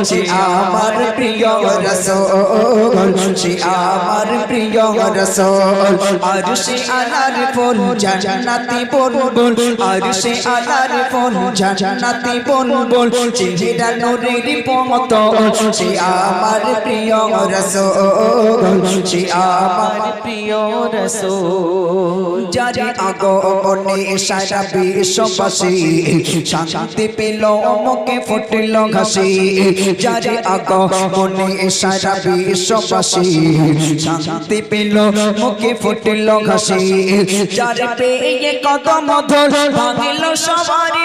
সে আমার প্রিয় রাসূল সে আমার প্রিয় রাসূল আরশে আলার ফুল জান্নাতি বুলবুল আরশে আলার ফুল জান্নাতি বুলবুল চেহারা নূরের পতন সে আমার প্রিয় রাসূল সে আমার প্রিয় রাসূল যারে আগমনে সারা বিশ্ববাসী শান্তি পেল মুখে ফুটল হাসি যারে আগমনে সারা বিশ্ববাসী শান্তি পেল মুখে ফুটল হাসি যারে পেয়ে কদম ধর ভাঙল সবার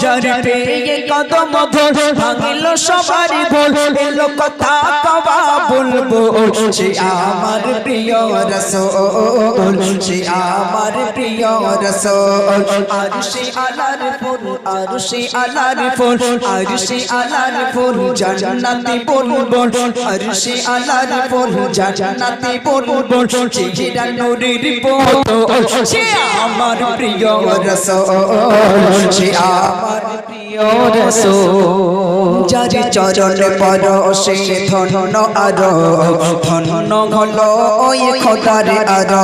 যারে পেয়ে কদম ধর ভাঙল সবার ভুল এলো কথা কওয়া বলবো সে আমার প্রিয় রাসূল সে আমার প্রিয় রাসূল আরশে আলার ফুল আরশে আলার ফুল আরশে আলার ফুল জান্নাতি বুলবুল আরশে আলার ফুল জান্নাতি বুলবুল চেহারা নূরের পতন সে আমার প্রিয় রাসূল সে আমার প্রিয় রাসূল যারে চরণ পরশে ধন্য আরো ধন্য হলো ওই খোদার আরো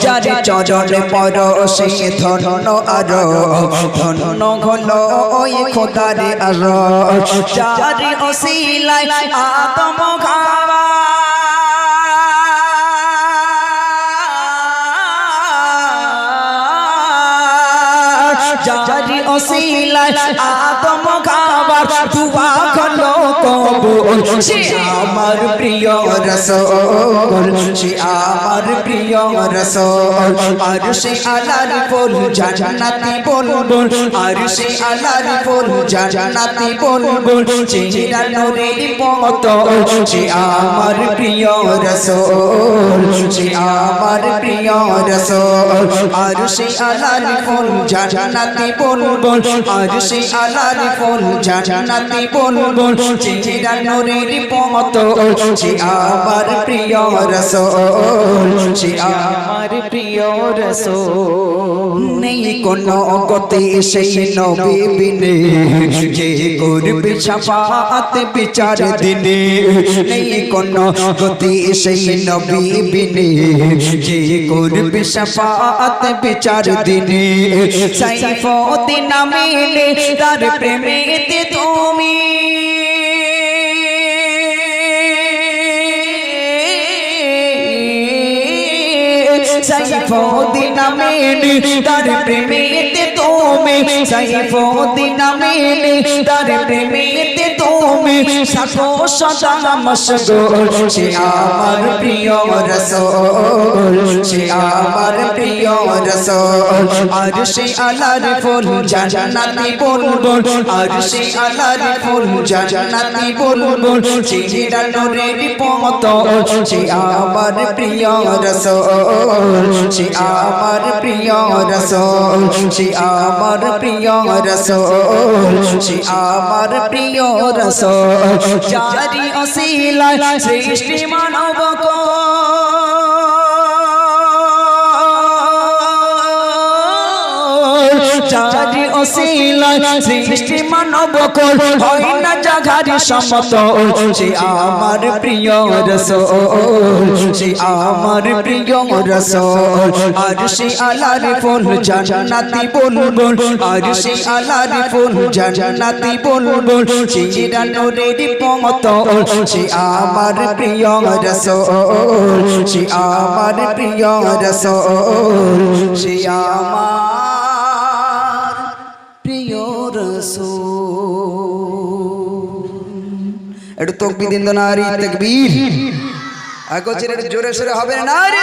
যারে চরণ পরশে ধন্য আরো ধন্য হলো ওই খোদার আরো যারে ওসিলায় আদম খাওয়া যারি ওসিলায় আদম খাবার দুয়া হলো কবুল সে আমার প্রিয় রাসূল সে আমার প্রিয় রাসূল আরশে আলার ফুল জান্নাতি বুলবুল আরশে আলার ফুল জান্নাতি বুলবুল চেহারা নূরের পতন সে আমার প্রিয় রাসূল সে আমার প্রিয় রাসূল আরশে আলার ফুল জান্নাতি বুলবুল আরশে আলার ফুল জান্নাতি বুলবুল চেহারা নূরের পতন সে আমার প্রিয় রাসূল সে আমার প্রিয় রাসূল নেই কোনো গতি সেই নবী বিনে যে করবে শাফাআত বিচার দিনে নেই কোনো গতি সেই নবী বিনে যে করবে শাফাআত বিচার দিনে সাইফুদ্দিন নামে তার প্রেমেতে তুমি সাইফুদ্দিন নামে তার প্রেমেতে তুমি সাইফুদ্দিন নামে তার প্রেমেতে তুমি সাথো সদা মশগুল সে আমার প্রিয় রাসূল সে আমার প্রিয় রাসূল আরশে আলার ফুল জান্নাতি বুলবুল আরশে আলার ফুল জান্নাতি বুলবুল চেহারা নূরের পতন সে আমার প্রিয় রাসূল সে আমার প্রিয় রাসূল সে আমার প্রিয় রাসূল সে আমার প্রিয় রাসূল যারি ওসিলায় সৃষ্টি মানব যারি ওসিলায় সৃষ্টি মানব কুল হয় না জাগারি সমতল সে আমার প্রিয় রাসূল সে আমার প্রিয় রাসূল আরশে আলার ফুল জান্নাতি বুলবুল আরশে আলার ফুল জান্নাতি বুলবুল চেহারা নূরের পতন সে আমার প্রিয় রাসূল সে আমার প্রিয় রাসূল সে আমার প্রিয় রাসূল একটু তাকবীর দিন নারী তাকবীর আগো জোরে জোরে হবে নারী